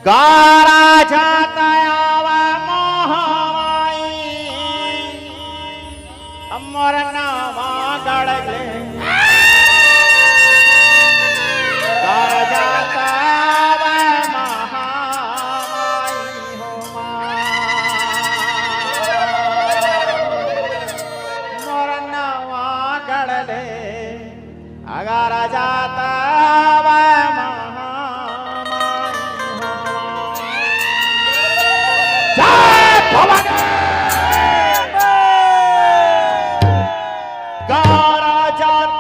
गारा जाता आवा मोहमाई अमर नामा गड़गले गारा जाता आवा महामाई हो मोर नामा गड़ले अगारा जाता आवा गारा जाता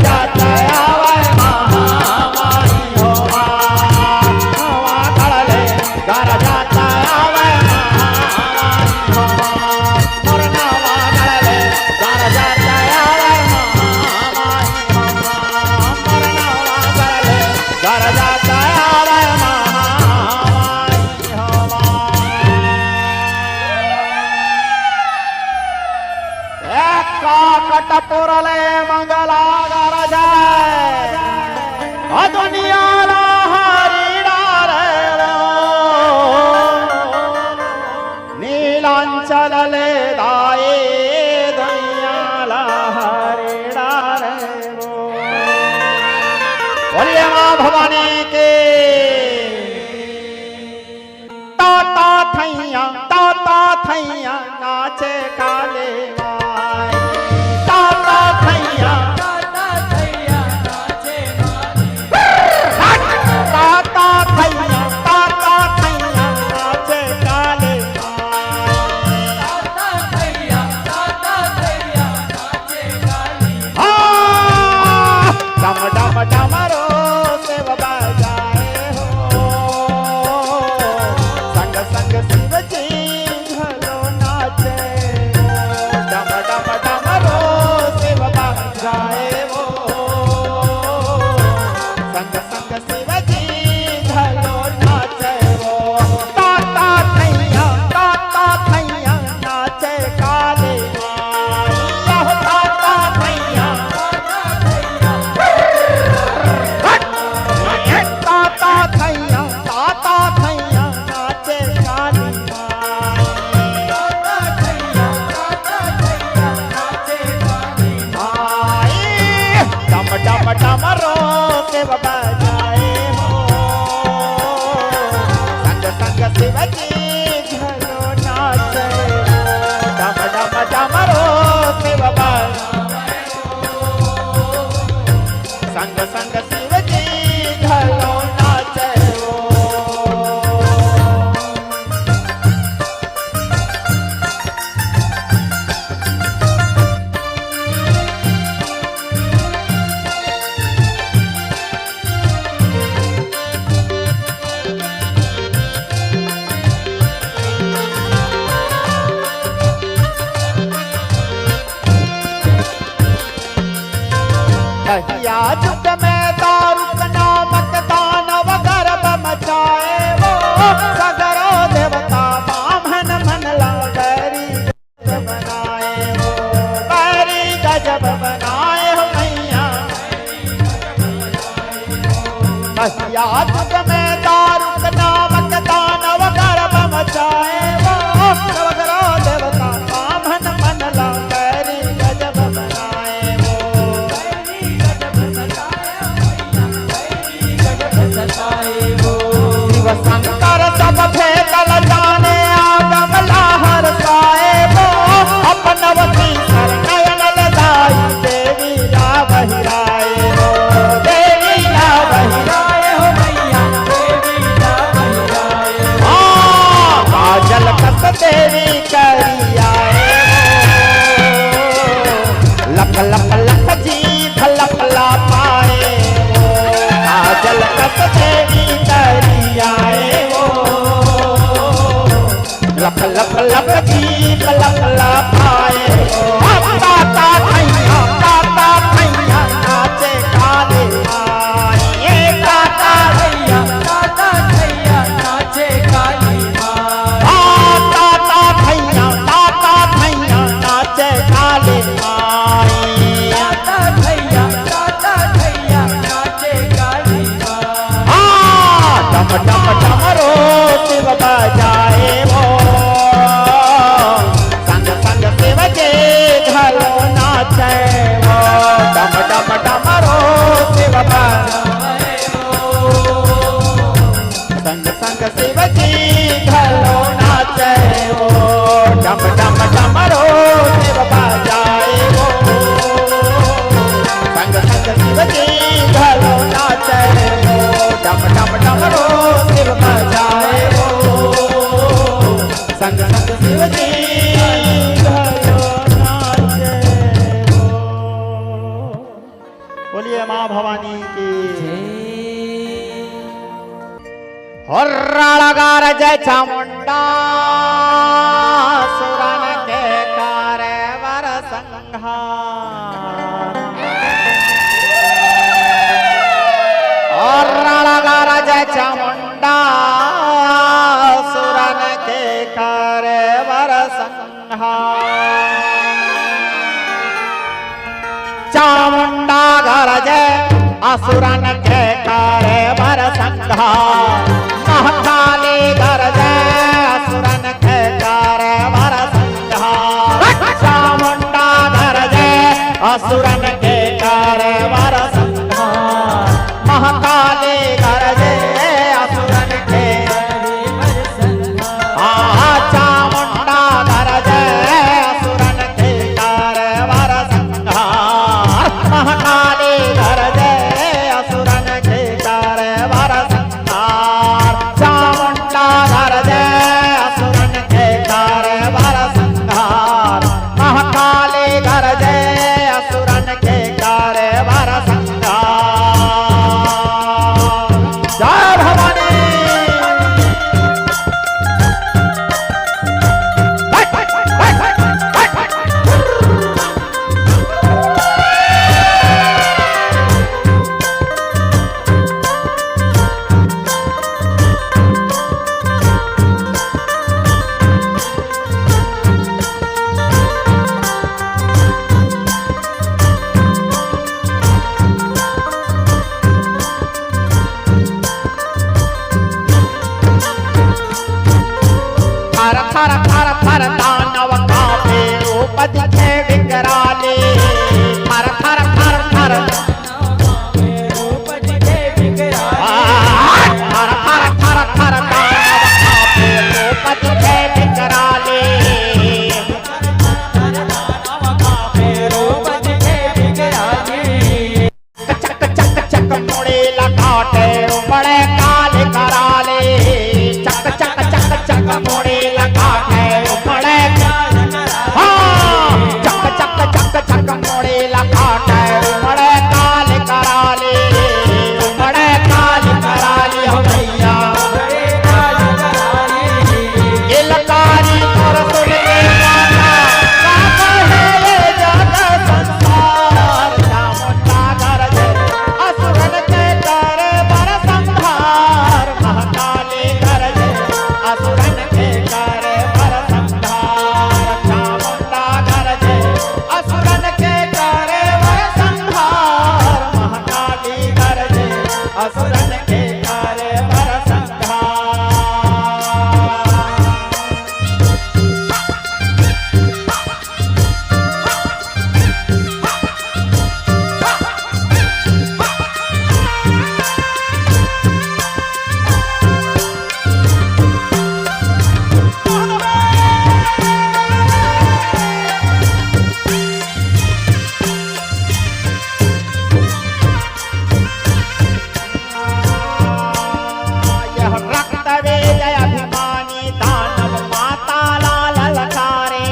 जाता आवे महामाई हो नवा गड़ले घर जाता आवे महामाई हो मोर नवा गड़ले घर जाता आवे महामाई हो मोर नवा गड़ले घर जाता आवे महामाई हो कटपुरले मंगला गरजाय दुनियाला हरिडा रे नीलांचलले दाये दुनियाला हरिडा रे बोलिए माँ भवानी के ताता थैया नाचे काले संग संग शिवजी घलो नाचे कहिया युग में दारुक नामक दानव गर्भ मचाए वो सगरो देवता बामन मनला बैरी गजब बनाए वो बैरी गजब बनाए हो मैया कहिया युग में दारुक नामक दानव गर्भ मचाए वो सगरो देवता बामन मनला बैरी गजब बनाए शिव शंकर सब भेदल जाने आगम लहर साए वो अपनवती शरणयन लदाई देवी या बहिराए हो देवी या बहिराए हो मैया देवी या बहिराए काजल कस देवी करियाए लख लख लख जी फलक ला पाए काजल कस देवी करियाए वो लख लख लख जी फलक ला पाए ताता थैया नाचे काले माई ये ताता थैया नाचे काली माई ताता थैया नाचे काले माई ताता थैया नाचे काली माई डम डम डमरो शिव बजाए वो संग संग शिव के घरो नाचे वो डम डम डमरो शिव बजाए वो संग संग शिव के घरो नाचे वो डम डम डमरो शिव बजाए वो संग संग शिव के घरो नाचे वो डम डम डमरो शिव बजाए वो संग संग शिव जी घरो नाचे वो बोलिए माँ भवानी की। होर्राळगार जय चामुंडा सुरन के करे वर संहार। होर्राळगार जय चामुंडा सुरन के करे वर संहार। चामुंडा गरजे असुरन के करे वर संहार। महाकाली गरजे असुरन के करे वर संहार। चामुंडा गरजे असुरन के करे वर संहार। महाकाली गरजे असुरन के चामुंडा गरजे असुरन के करे वर संहार। महाकाली गरजे असुरन के करे वर संहार। चामुंडा गरजे असुरन के करे वर संहार। महाकाली गरजे असुरन के करे वर संहार। जय भवानी। थर थर थर थर दानव कांपे रूप दिखे विकराले। थर थर थर थर रूप दिखे विकराले। थर थर थर थर दानव कांपे रूप दिखे विकराले। रूप दिखे विकराले। चक चक चक मुड़े लगाटे बड़े काले कराले। चक चक चक चक मुड़े लगाटे बड़े चक चक चक चक मुड़े लगाटे बड़े काले कराले। बड़े काले कराले हो भैया इलकारी और सुन के गाना का है ये जग संसार। चामुंडा गरजे असुरन के करे वर संहार। महाकाली गरजे असुरन के करे वर संहार। चामुंडा गरजे असुरन के करे वर संहार। महाकाली गरजे असुरन के करे वर संहार। यह रक्त विजय अभिमानी दानव माता लाल ललकारे।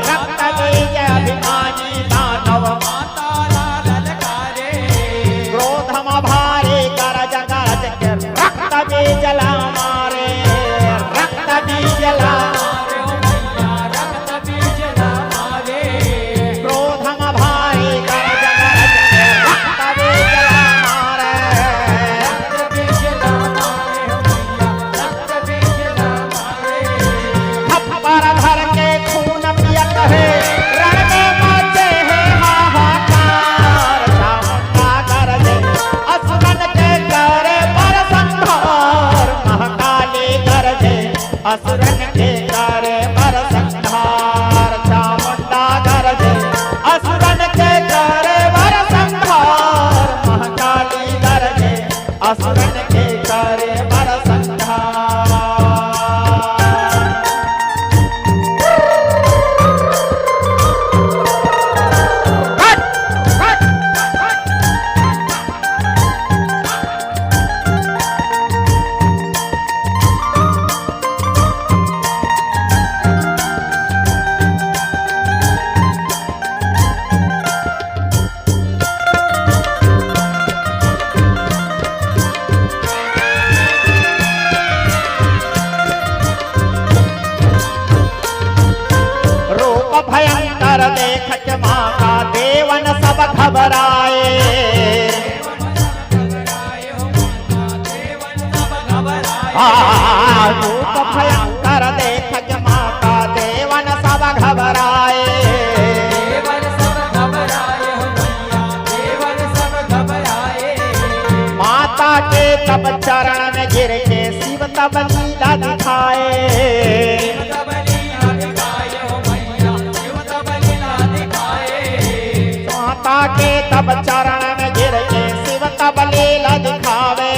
रक्त विजय अभिमानी दानव माता लाल ललकारे। क्रोधम भारे गरज गरज के रक्त बीजला मारे। रक्त बीजला रक्त बीजला मारे। क्रोधम भारे गरज गरज के रक्त बीजला मारे। रक्त बीजला थप्पड़ भर के खून पियत है रण में मचे है हाहाकार। चामुंडा गरजे असुरन के करे वर संहार। महाकाली गरजे असुरन के करे वर संहार। चामुंडा गरजे असुरन के करे वर संहार। महाकाली गरजे असुरन के करे वर संहार। रूप भयंकर देख के माता देवन सब घबराए। देवन सब घबराए हो मैया, देवन सब घबराए। माता के तब चरण में गिर के शिव तब लीला दिखाए। शिव तब लीला दिखाए हो मैया, शिव तब लीला दिखाए। माता के तब चरण में गिर के शिव तब लीला दिखावे।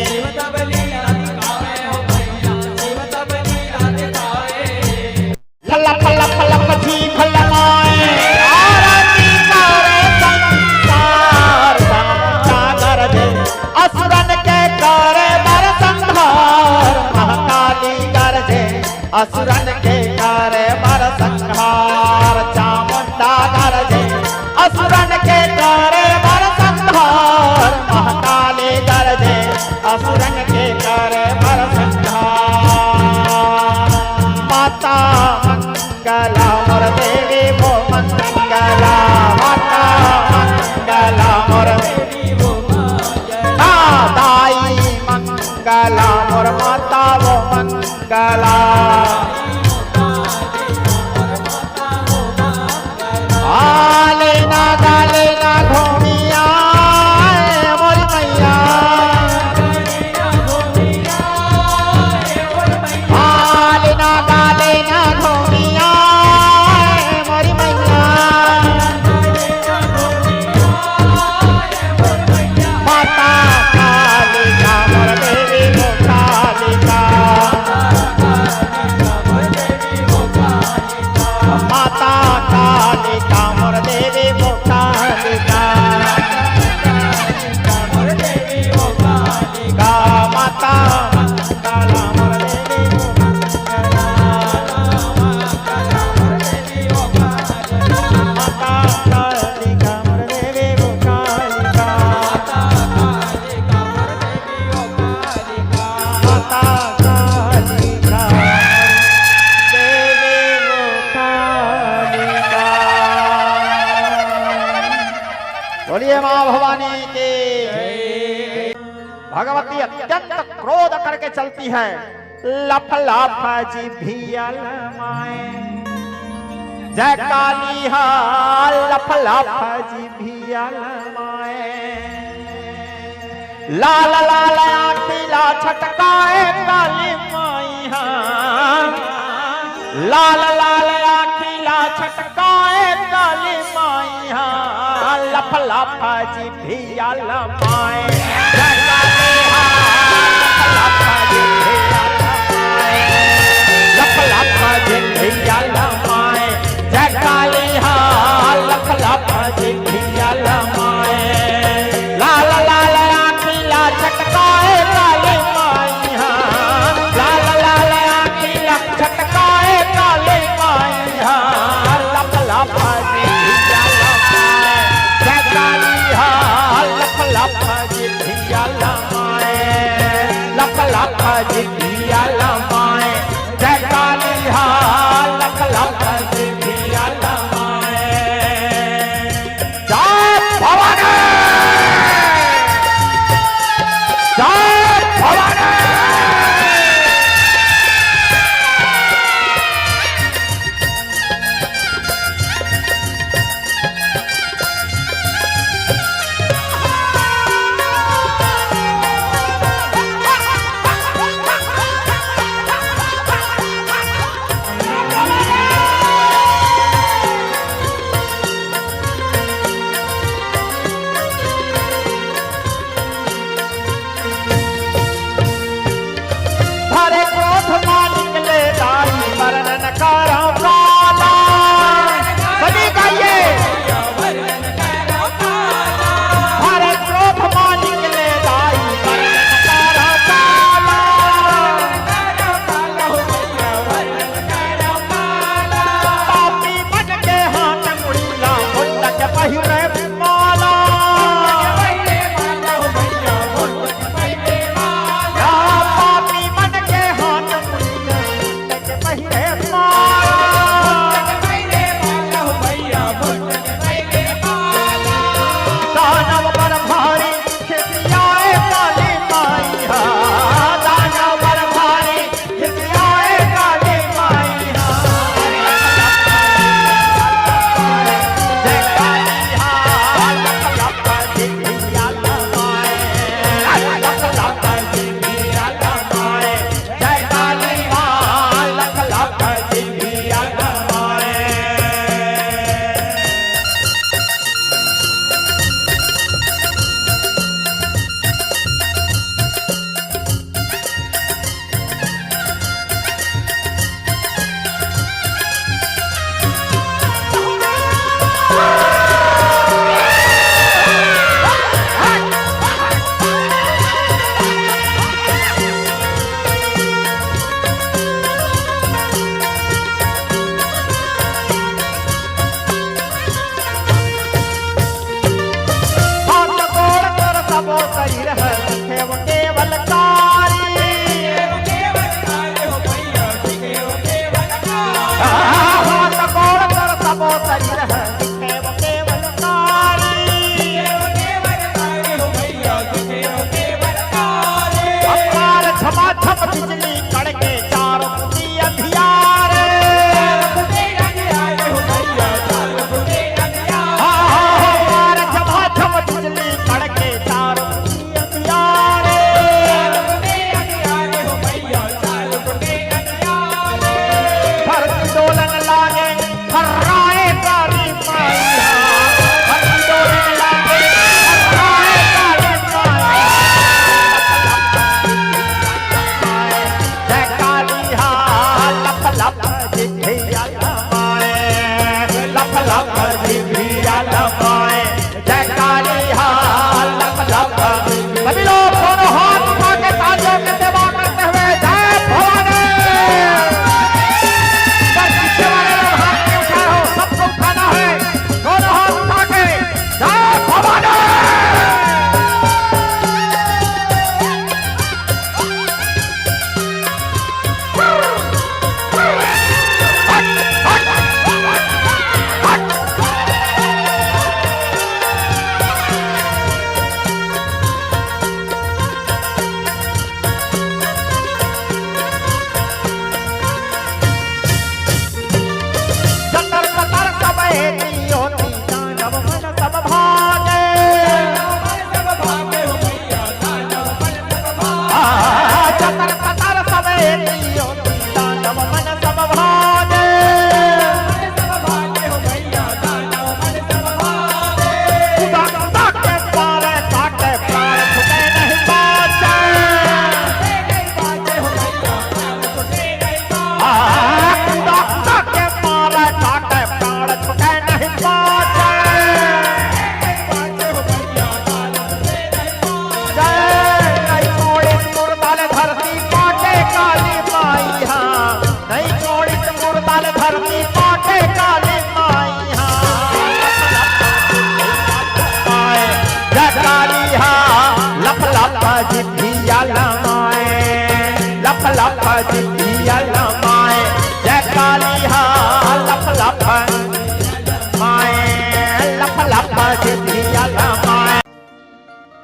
शिव तब लीला दिखाए हो मैया, शिव तब लीला दिखाए। लप लप लप जी फलमाए आरती करे संसार सागर दे असुरन के करे बर संहार। महाकाली गरजे असुरन के करे बर संहार। चामुंडा गरजे असुरन के करे बर संहार। महाकाली गरजे असुरन के करे बर संहार। माता मंगला मोर देवी वो मंगला। माता मंगला मोर देवी वो मंगला। दाई मंगला मोर माता वो मंगला। आले ना गाले ना घूमिया मोर मैया। आले ना गाले ना घूमिया मोर मैया। माता कालिका मोर देवी वो कालिका। माता कालिका मोर देवी वो कालिका। माता काला मोर देवी वो माता कालिका मोर देवी वो कालिका। माता कालिका देवी वो कालिका। बोलिए माँ भवानी की। भगवती अत्यंत क्रोध करके चलती है। लफ लफ जिभिया लमाए जय काली हा। लफ लफ जिभिया लमाए लाल लाल आखिला छटकाए काली माई हा। लाल लाल आखिला छटकाए काली माई हा। लफ लफ जिभिया लमाए जय काली हा। लफ लफ जिभिया लमाए जय काली हा। लफ लफ जिभिया लमाए लाल लाल आखिला छटकाए काली माई हा। लाल लाल आखिला छटकाए काली माई हा। लफ लफ जिभिया लमाए जय काली हा। लफ लफ जिभिया लमाए लफ लफ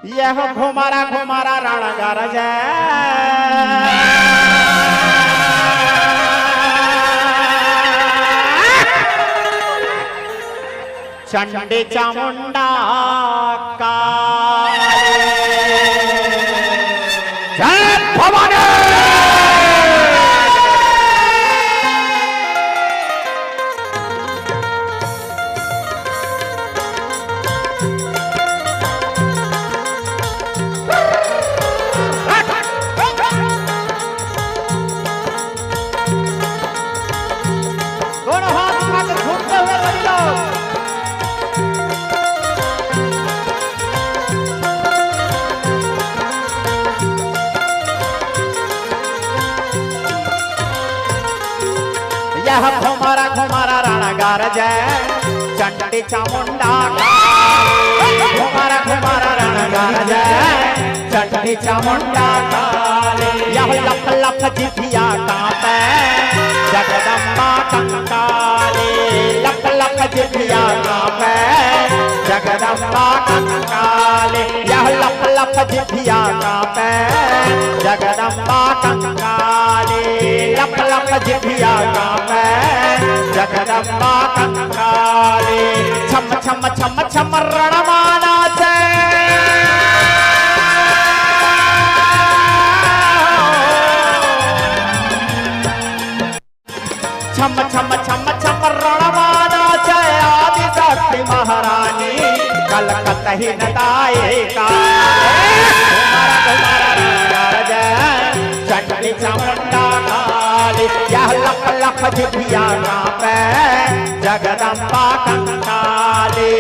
यह घुमारा घुमारा रणगर चंडी चामुंडा काली जय भवानी। दोनों हाथ उठा के घूमते हुए सभी लोग यह घुमारा घुमारा रणगर जय चंडी चामुंडा काली घुमारा घुमारा रणगर जय चंडी चामुंडा काली यह लख लख जिभिया कांपे जगदम्बा कंकाली लख लख जिभिया कांपे जगदम्बा कंकाली यह लख लख जिभिया कांपे जगदम्बा कंकाली लख लख जिभिया कांपे जगदम्बा कंकाली छम छम छम छम रणमाना से छम छम छम छम रणमाना से आदि शक्ति महारानी कलकत्ता ही नदायिका चंडी चामुंडा काली यह लख लख जिभिया कांपे जगदम्बा कंकाली।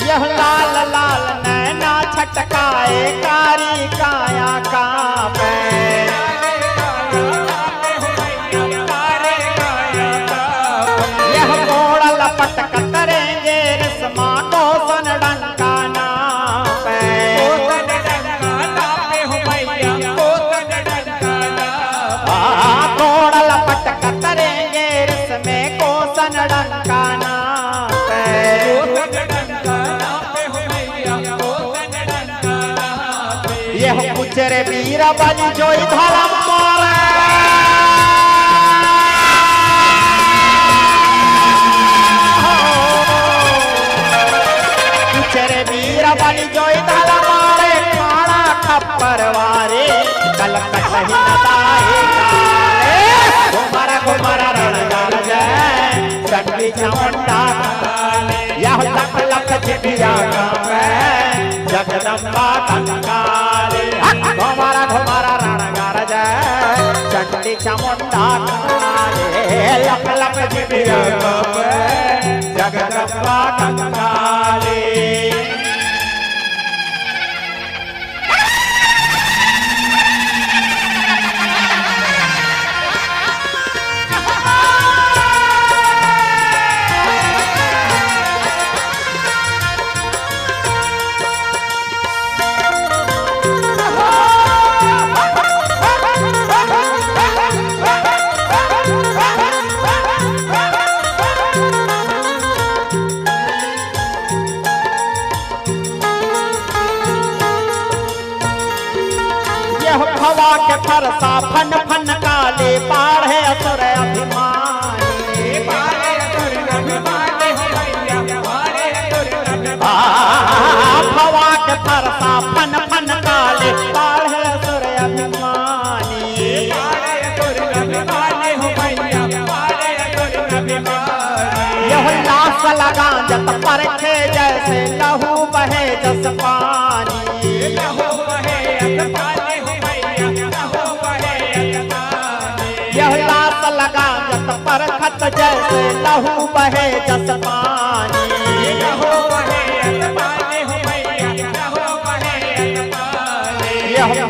यह लाल लाल नैना छटकाए कारी काया कांपे यह मोड़ा लपट कतरेंगे रस्मा को सन डंका नापे मोड़ा लपट कतरेंगे रस्मे को सन डंका नापे यह पुचरे वीरा बलि जोई धर्म मारे पुचरे वीरा बलि जोई धर्म मारे खाना खप्पर वारे कलकत्ता ही नदायिका घुमारा घुमारा रणगर जय चंडी चामुंडा काली यह लख लख जिभिया कांपे जगदम्बा कंकाली घुमारा घुमारा रणगर जय चंडी चामुंडा काली लख लख जिभिया कांपे जगदम्बा कंकाली। यह भवा के फरसा फन फन काले पाढ़े असुर अभिमानी भवा के फरसा फन फन काले पाढ़े असुर अभिमानी यह लाश लगा जत परखे जैसे लहू बहे जस पानी यह लाश लगा जत परखत जैसे लहू बहे जस पानी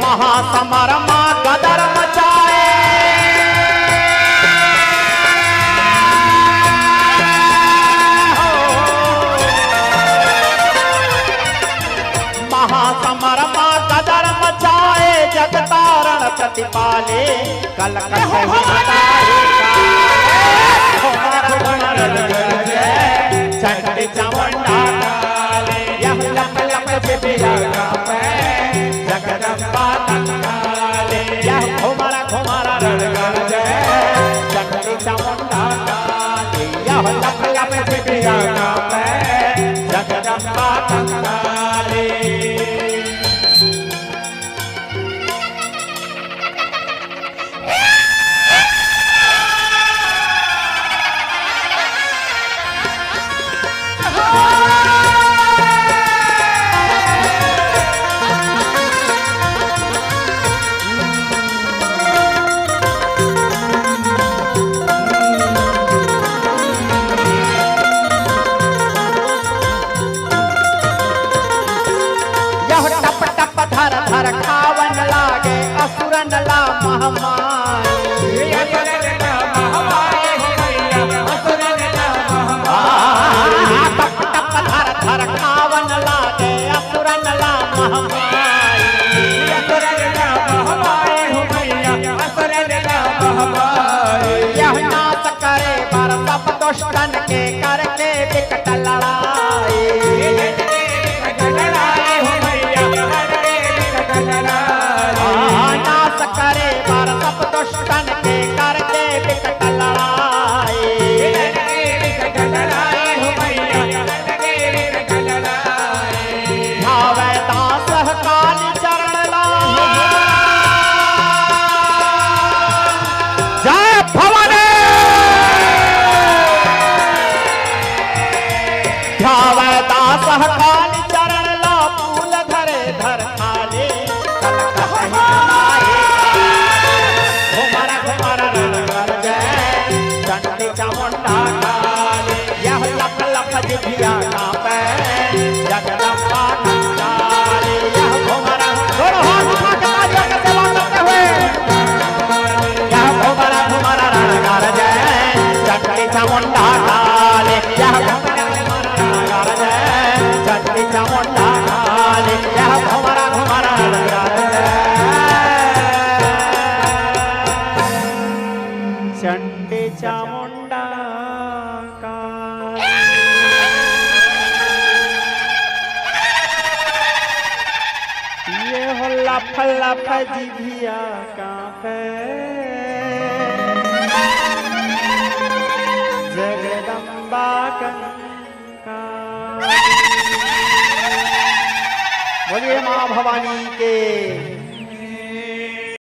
महासमरमा गदर मचाए महासमरमा गदर मचाए जगतारण प्रतिपाले कलकत चंडी चामुंडा काले यह लप लप बिबिया कापे जगदम्बा काले यह घुमरा घुमरा रणगण जय चंडी चामुंडा काले यह लप लप बिबिया कापे जगदम्बा काले धर खावन लागे असुरन ला महामारी टप टप धर धर खावन लागे असुरन ला महामारी यह नाश करे बर सब दुष्टन के करके विकट लड़ाई नाश करे बर सब दुष्टन के करके विकट लड़ाई भावे दास काली चरण ला जय भवानी भावे दास काली चरण ला फूल धरे धर खाले चामुंडा काले यह लप लप जिभिया कापे जगदम्बा काले यह घुमरा दोनों हाथ उठा के तालियों के सेवा करते हुए यह घुमरा घुमरा रणगार जय चंडी चामुंडा काले यह घुमरा घुमरा रणगार जय चंडी चामुंडा काले यह घुमरा घुमरा रणगार जय चंडी चामुंडा ये हो लफ लफ जिभिया कापे जगदम्बा कंकाली बोलिए माँ भवानी के